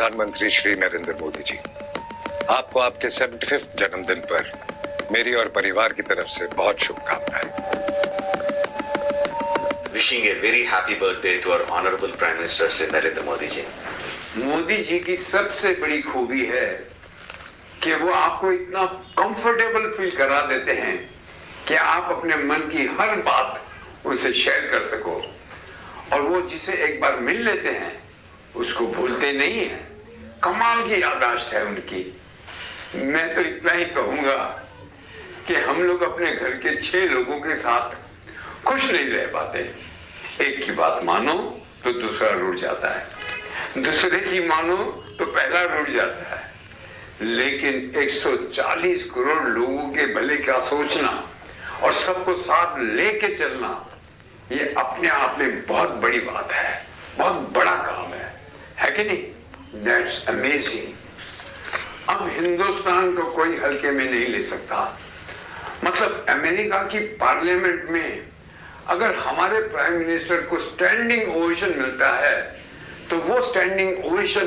प्रधानमंत्री श्री नरेंद्र मोदी जी, आपको आपके 75वें जन्मदिन पर मेरी और परिवार की तरफ से बहुत शुभकामनाएं। Wishing a very happy birthday to our honorable Prime Minister Shri Narendra Modi ji. Modi ji की सबसे बड़ी खूबी है कि वो आपको इतना कंफर्टेबल फील करा देते हैं कि आप अपने मन की हर बात उनसे शेयर कर सको, और वो जिसे एक बार मिल लेते हैं उसको भूलते नहीं है। कमाल की याददाश्त है उनकी। मैं तो इतना ही कहूंगा कि हम लोग अपने घर के 6 लोगों के साथ खुश नहीं रह पाते। एक की बात मानो तो दूसरा रूठ जाता है, दूसरे की मानो तो पहला रूठ जाता है। लेकिन 140 करोड़ लोगों के भले का सोचना और सबको साथ लेके चलना, ये अपने आप में बहुत बड़ी बात है, बहुत बड़ा काम है कि नहीं? That's amazing। अब हिंदुस्तान को कोई हल्के में नहीं ले सकता। मतलब अमेरिका की पार्लियामेंट में अगर हमारे प्राइम मिनिस्टर को स्टैंडिंग ओवेशन मिलता है तो वो स्टैंडिंग ओवेशन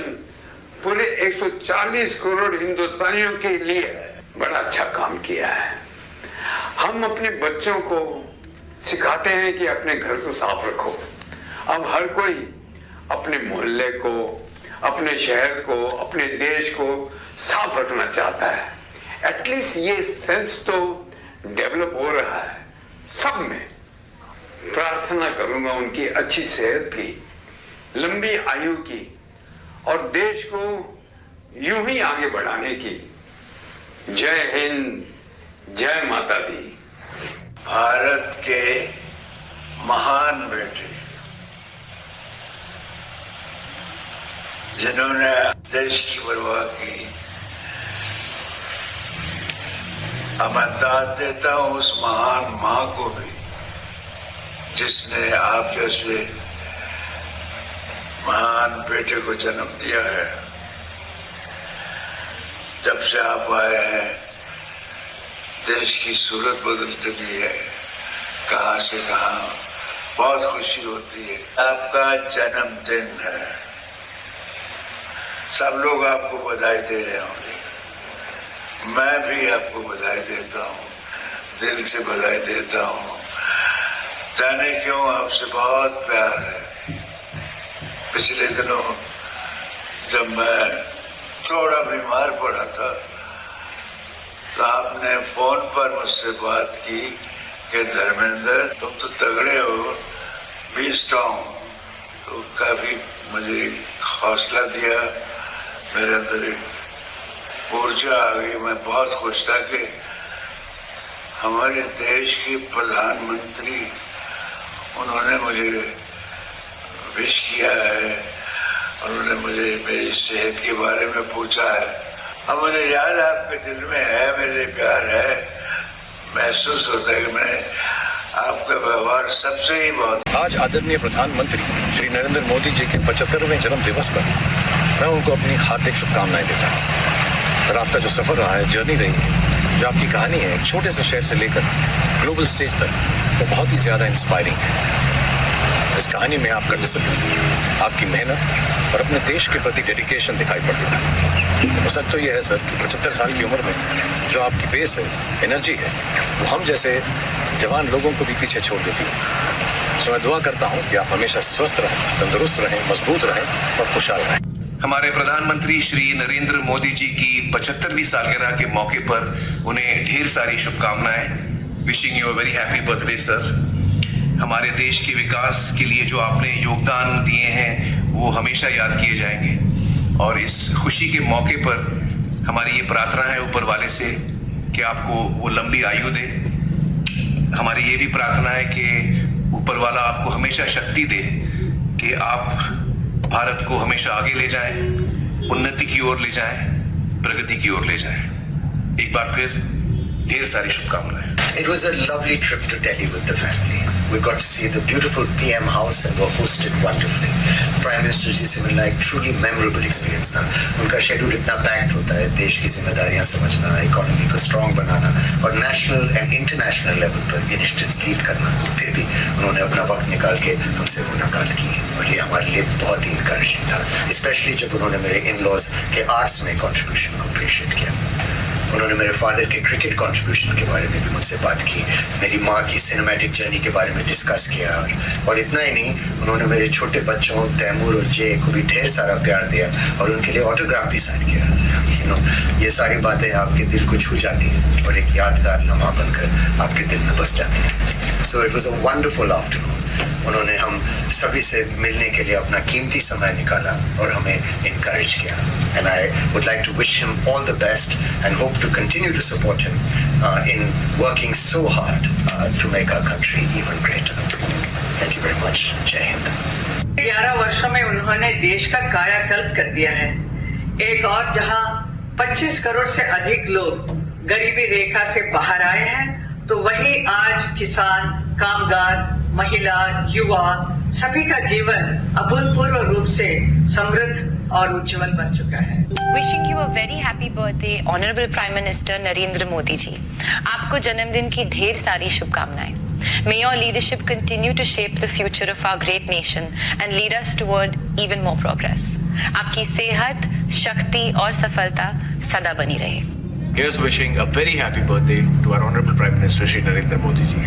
पूरे 140 करोड़ हिंदुस्तानियों के लिए बड़ा अच्छा काम किया है। हम अपने बच्चों को सिखाते हैं कि अपने घर को साफ रखो। अब हर कोई अपने मोहल्ले को, अपने शहर को, अपने देश को साफ रखना चाहता है। एटलीस्ट ये सेंस तो डेवलप हो रहा है सब में। प्रार्थना करूंगा उनकी अच्छी सेहत की, लंबी आयु की, और देश को यूं ही आगे बढ़ाने की। जय हिंद, जय माता दी। भारत के महान बेटे जिन्होंने देश की परवाह की, अब मैं दाद देता हूं उस महान मां को भी जिसने आप जैसे महान बेटे को जन्म दिया है। जब से आप आए हैं देश की सूरत बदल चुकी है, कहां से कहां। बहुत खुशी होती है। आपका जन्मदिन है, सब लोग आपको बधाई दे रहे होंगे। मैं भी आपको बधाई देता हूँ, दिल से बधाई देता हूँ। जाने क्यों आपसे बहुत प्यार है। पिछले दिनों जब मैं थोड़ा बीमार पड़ा था तो आपने फोन पर मुझसे बात की कि धर्मेंद्र तुम तो तगड़े हो, बी स्ट्रॉन्ग। तो काफी मुझे हौसला दिया, मेरे अंदर एक ऊर्जा आ गई। मैं बहुत खुश था कि हमारे देश के प्रधानमंत्री उन्होंने मुझे विश किया है, उन्होंने मुझे मेरी सेहत के बारे में पूछा है। अब मुझे याद है आपके दिल में है, मेरे प्यार है। महसूस होता है कि मैं आपका व्यवहार सबसे ही बहुत। आज आदरणीय प्रधानमंत्री श्री नरेंद्र मोदी जी के 75वें जन्म दिवस पर मैं उनको अपनी हार्दिक शुभकामनाएं देता हूँ। और आपका जो सफर रहा है, जर्नी रही है, जो आपकी कहानी है एक छोटे से शहर से लेकर ग्लोबल स्टेज तक, वो बहुत ही ज्यादा इंस्पायरिंग है। इस कहानी में आपका डिसिप्लिन, आपकी मेहनत और अपने देश के प्रति डेडिकेशन दिखाई पड़ता है। तो सच तो ये है सर कि 75 साल की उम्र में जो आपकी पेस है, एनर्जी है, वो हम जैसे जवान लोगों को भी पीछे छोड़ देती है। तो मैं दुआ करता हूँ कि आप हमेशा स्वस्थ रहें, तंदुरुस्त रहें, मजबूत रहें और खुशहाल रहें। हमारे प्रधानमंत्री श्री नरेंद्र मोदी जी की 75वीं सालगिरह के मौके पर उन्हें ढेर सारी शुभकामनाएं। Wishing you a very happy birthday sir. हमारे देश के विकास के लिए जो आपने योगदान दिए हैं वो हमेशा याद किए जाएंगे, और इस खुशी के मौके पर हमारी ये प्रार्थना है ऊपर वाले से कि आपको वो लंबी आयु दे। हमारी ये भी प्रार्थना है कि ऊपर वाला आपको हमेशा शक्ति दे कि आप भारत को हमेशा आगे ले जाएं, उन्नति की ओर ले जाएं, प्रगति की ओर ले जाएं। एक बार फिर ढेर सारी शुभकामनाएं। It was a lovely trip to Delhi with the family. We got to see the beautiful PM house and were hosted wonderfully. Prime Minister जी से मिलना एक truly memorable experience था. उनका schedule इतना packed होता है, देश की जिम्मेदारियां समझना, economy को strong बनाना और national and international level पर initiatives lead करना. फिर भी उन्होंने अपना वक्त निकाल के हमसे मुलाकात की और ये हमारे लिए बहुत ही encouraging था. Especially जब उन्होंने मेरे in-laws के arts में contribution को appreciate किया. उन्होंने मेरे फादर के क्रिकेट कंट्रीब्यूशन के बारे में भी मुझसे बात की, मेरी माँ की सिनेमैटिक जर्नी के बारे में डिस्कस किया और इतना ही नहीं, उन्होंने मेरे छोटे बच्चों तैमूर और जय को भी ढेर सारा प्यार दिया और उनके लिए ऑटोग्राफ भी साइन किया. ये सारी बातें आपके दिल को छू जाती हैं और एक यादगार लम्हा बनकर आपके दिल में बस जाती हैं. So it was a wonderful afternoon. उन्होंने हम सभी से मिलने के लिए अपना कीमती समय निकाला और हमें इनकरेज किया. And I would like to wish him all the best and hope to continue to support him in working so hard to make our country even greater. Thank you very much. जय हिंद. 11 वर्षों में उन्होंने देश का कायाकल्प कर दिया है. एक और जहां 25 करोड़ से अधिक लोग गरीबी रेखा से बाहर आए हैं, तो वहीं आज किसान, कामगार, महिला, युवा सभी का जीवन अभूतपूर्व रूप से समृद्ध और उज्जवल बन चुका है. Wishing you a very happy birthday, Honorable Prime Minister Narendra Modi ji. आपको जन्मदिन की ढेर सारी शुभकामनाएं. May your leadership continue to shape the future of our great nation and lead us toward even more progress. आपकी सेहत, शक्ति और सफलता सदा बनी रहे. Here's wishing a very happy birthday to our Honorable Prime Minister Shri Narendra Modi ji.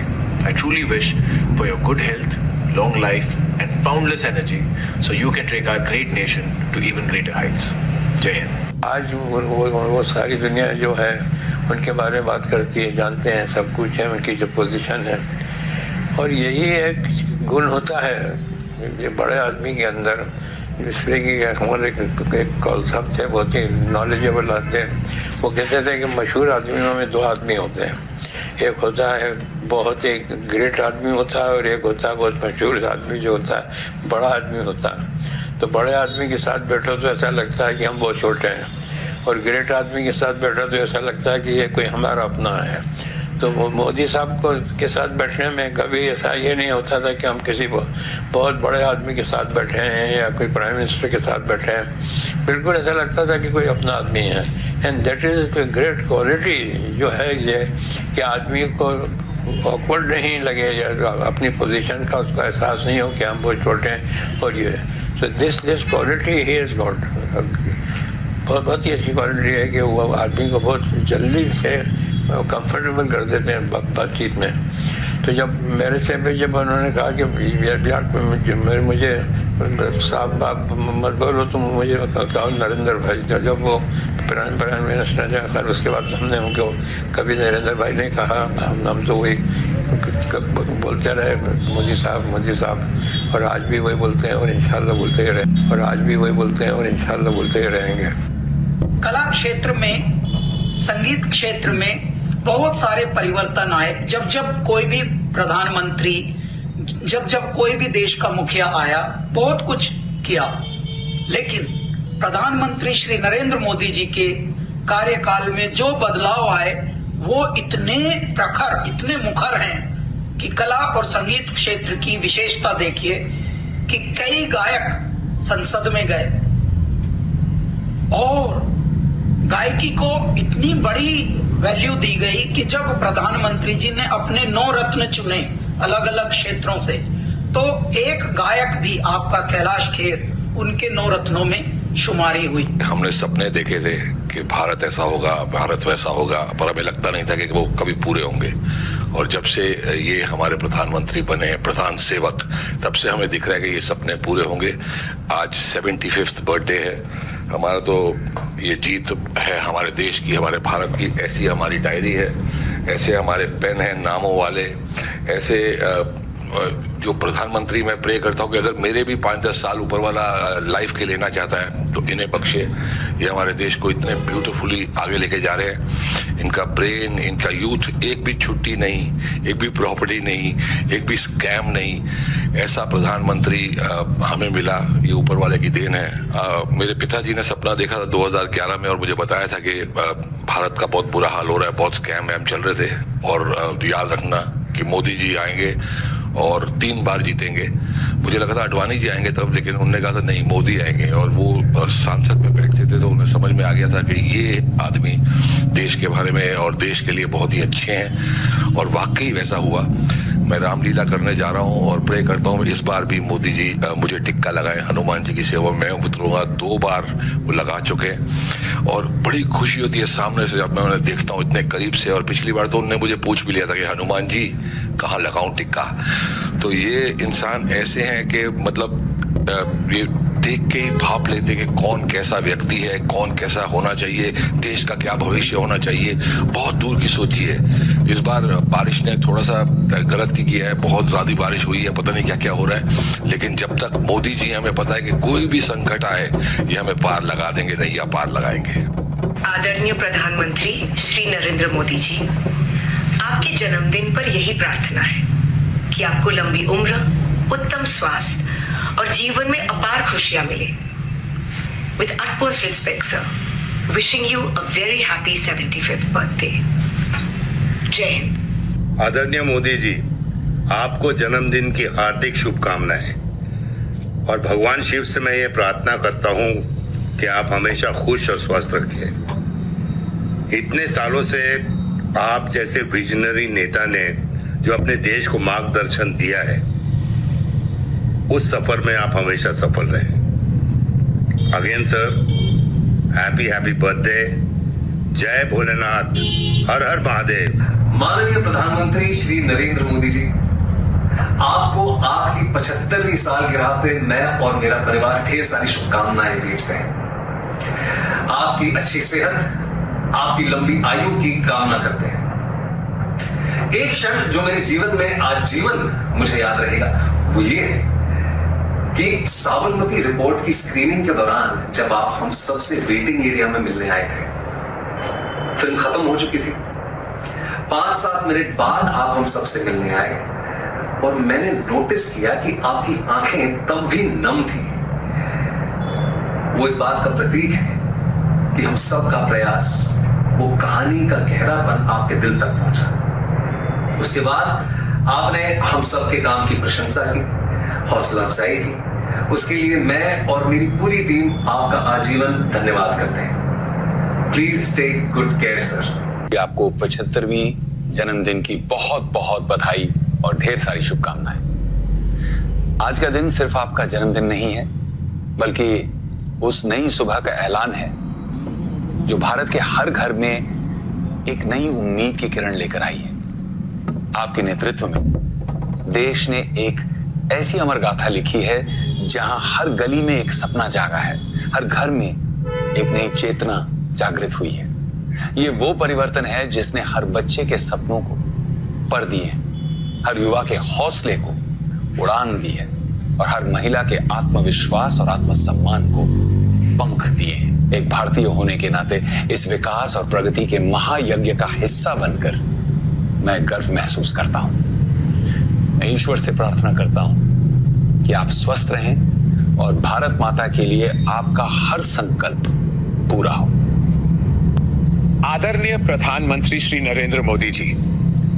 I truly wish for your good health, long life and boundless energy so you can take our great nation to even greater heights. Jai Hind. आज वो सारी दुनिया जो है उनके बारे में बात करती है, जानते हैं सब कुछ है, उनकी जो पोजीशन है और यही एक गुण होता है जो बड़े आदमी के अंदर. इसलिए कि हमारे एक कॉल साहब थे, बहुत ही नॉलेजेबल आते हैं. वो कहते थे कि मशहूर आदमियों में 2 आदमी होते हैं. एक होता है बहुत ही ग्रेट आदमी होता है और एक होता है बहुत मशहूर आदमी जो होता है बड़ा आदमी होता है. तो बड़े आदमी के साथ बैठो तो ऐसा लगता है कि हम बहुत छोटे हैं और ग्रेट आदमी के साथ बैठो तो ऐसा लगता है कि ये कोई हमारा अपना है. तो मोदी साहब को के साथ बैठने में कभी ऐसा ये नहीं होता था कि हम किसी बहुत बड़े आदमी के साथ बैठे हैं या कोई प्राइम मिनिस्टर के साथ बैठे हैं. बिल्कुल ऐसा लगता था कि कोई अपना आदमी है. And that is the great quality जो है ये कि आदमी को ऑकवर्ड नहीं लगे या अपनी पोजीशन का उसको एहसास नहीं हो कि हम बहुत छोटे हैं. और ये so this quality he has got. बहुत ही अच्छी क्वालिटी है कि वो आदमी को बहुत जल्दी से कंफर्टेबल कर देते हैं बातचीत में. तो जब मेरे से भी जब उन्होंने कहा कि मुझे साहब आप मत बोलो तुम मुझे कहो नरेंद्र भाई, जब वो प्राइम मिनिस्टर ने खैर उसके बाद हमने उनको कभी नरेंद्र भाई नहीं कहा. हम तो वही बोलते रहे मोदी साहब और आज भी वही बोलते हैं और इंशाल्लाह बोलते ही रहे और आज भी वही बोलते हैं और इंशाल्लाह बोलते ही रहेंगे. कला क्षेत्र में, संगीत क्षेत्र में बहुत सारे परिवर्तन आए. जब कोई भी प्रधानमंत्री, जब कोई भी देश का मुखिया आया, बहुत कुछ किया. लेकिन प्रधानमंत्री श्री नरेंद्र मोदी जी के कार्यकाल में जो बदलाव आए वो इतने प्रखर, इतने मुखर हैं कि कला और संगीत क्षेत्र की विशेषता देखिए कि कई गायक संसद में गए और गायकी को इतनी बड़ी वैल्यू दी गई कि जब प्रधानमंत्री जी ने अपने 9 रत्न चुने अलग अलग क्षेत्रों से, तो एक गायक भी आपका कैलाश खेर उनके 9 रत्नों में शुमारी हुई. हमने सपने देखे थे कि भारत ऐसा होगा, भारत वैसा होगा, पर हमें लगता नहीं था कि वो कभी पूरे होंगे. और जब से ये हमारे प्रधानमंत्री बने, प्रधान सेवक, तब से हमें दिख रहा है कि ये सपने पूरे होंगे. आज 75th बर्थडे है हमारा. तो ये जीत है हमारे देश की, हमारे भारत की. ऐसी हमारी डायरी है, ऐसे हमारे पेन हैं नामों वाले, ऐसे जो प्रधानमंत्री मैं प्रे करता हूँ कि अगर मेरे भी 5-10 साल ऊपर वाला लाइफ के लेना चाहता है तो इन्हें बख्शे। ये हमारे देश को इतने ब्यूटीफुली आगे लेके जा रहे हैं। इनका ब्रेन, इनका यूथ, एक भी छुट्टी नहीं, एक भी प्रॉपर्टी नहीं, एक भी स्कैम नहीं, ऐसा प्रधानमंत्री हमें मिला। ये ऊपर वाले की देन है। मेरे पिताजी ने सपना देखा था 2011 में और मुझे बताया था कि भारत का बहुत बुरा हाल हो रहा है, बहुत स्कैम वैम चल रहे थे और याद रखना कि मोदी जी आएंगे और 3 बार जीतेंगे। मुझे लगा था अडवाणी जी आएंगे तब, लेकिन उन्होंने कहा था नहीं, मोदी आएंगे। और वो सांसद में बैठते थे तो उन्हें समझ में आ गया था कि ये आदमी देश के बारे में और देश के लिए बहुत ही अच्छे हैं, और वाकई वैसा हुआ। मैं रामलीला करने जा रहा हूं और प्रे करता हूं इस बार भी मोदी जी मुझे टिक्का लगाए। हनुमान जी की सेवा में उतरूंगा। 2 बार वो लगा चुके और बड़ी खुशी होती है सामने से जब मैं उन्हें देखता हूं इतने करीब से। और पिछली बार तो उन्होंने मुझे पूछ भी लिया था कि हनुमान जी कहाँ लगाऊं टिक्का। तो ये इंसान ऐसे हैं कि मतलब ये देख के ही भाप लेते कि कौन कैसा व्यक्ति है, कौन कैसा होना चाहिए, देश का क्या भविष्य होना चाहिए। बहुत दूर की सोची है। इस बार बारिश ने थोड़ा सा गलती की है, बहुत ज्यादा बारिश हुई है, पता नहीं क्या क्या हो रहा है। लेकिन जब तक मोदी जी, हमें पता है कि कोई भी संकट आए ये हमें पार लगा देंगे, नैया पार लगाएंगे। आदरणीय प्रधानमंत्री श्री नरेंद्र मोदी जी, आपके जन्मदिन पर यही प्रार्थना है कि आपको लंबी उम्र, उत्तम स्वास्थ्य और जीवन में अपार खुशियां मिले। With utmost respect, sir, wishing you a very happy 75th birthday. जय हिंद। आदरणीय मोदी जी, आपको जन्मदिन की हार्दिक शुभकामनाएं। और भगवान शिव से मैं ये प्रार्थना करता हूं कि आप हमेशा खुश और स्वस्थ रखें। इतने सालों से आप जैसे विजनरी नेता ने जो अपने देश को मार्गदर्शन दिया है, उस सफर में आप हमेशा सफल रहें। Again sir, happy birthday. जय भोलेनाथ, हर हर महादेव। माननीय प्रधानमंत्री श्री नरेंद्र मोदी जी, आपको आपकी 75वीं सालगिरह पे मैं और मेरा परिवार ढेर सारी शुभकामनाएं भेजते हैं। आपकी अच्छी सेहत, आपकी लंबी आयु की कामना करते हैं। एक क्षण जो मेरे जीवन में आजीवन मुझे याद रहेगा वो ये है कि साबरमती रिपोर्ट की स्क्रीनिंग के दौरान जब आप हम सबसे वेटिंग एरिया में मिलने आए थे, फिल्म खत्म हो चुकी थी। 5-7 मिनट बाद आप हम सबसे मिलने आए और मैंने नोटिस किया कि आपकी आंखें तब भी नम थी। वो इस बात का प्रतीक है कि हम सब का प्रयास, वो कहानी का गहरापन आपके दिल तक पहुंचा। उसके बाद आपने हम सब के काम की प्रशंसा की, हौसला अफजाई की। उसके लिए मैं और मेरी पूरी टीम आपका आजीवन धन्यवाद करते हैं। Please take good care sir. आपको 75वीं जन्मदिन की बहुत बहुत बधाई और ढेर सारी शुभकामनाएं। आज का दिन सिर्फ आपका जन्मदिन नहीं है, बल्कि उस नई सुबह का ऐलान है जो भारत के हर घर में एक नई उम्मीद की किरण लेकर आई है। आपके नेतृत्व में देश ने एक ऐसी अमर गाथा लिखी है जहां हर गली में एक सपना जागा है, हर घर में एक नई चेतना जागृत हुई है। ये वो परिवर्तन है जिसने हर बच्चे के सपनों को पर दिए हैं, हर युवा के हौसले को उड़ान दी है और हर महिला के आत्मविश्वास और आत्मसम्मान को पंख दिए हैं। एक भारतीय होने के नाते इस विकास और प्रगति के महायज्ञ का हिस्सा बनकर मैं गर्व महसूस करता हूं। मैं ईश्वर से प्रार्थना करता हूं कि आप स्वस्थ रहें और भारत माता के लिए आपका हर संकल्प पूरा हो। आदरणीय प्रधानमंत्री श्री नरेंद्र मोदी जी,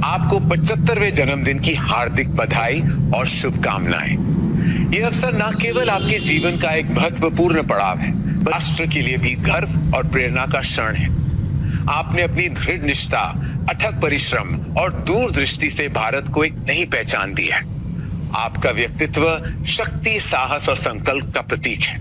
आपको 75वें जन्मदिन की हार्दिक बधाई और शुभकामनाएं। यह अवसर न केवल आपके जीवन का एक महत्वपूर्ण पड़ाव है, राष्ट्र के लिए भी गर्व और प्रेरणा का क्षण है। आपने अपनी दृढ़ निष्ठा, अथक परिश्रम और दूरदृष्टि से भारत को एक नई पहचान दी है। आपका व्यक्तित्व शक्ति, साहस और संकल्प का प्रतीक है।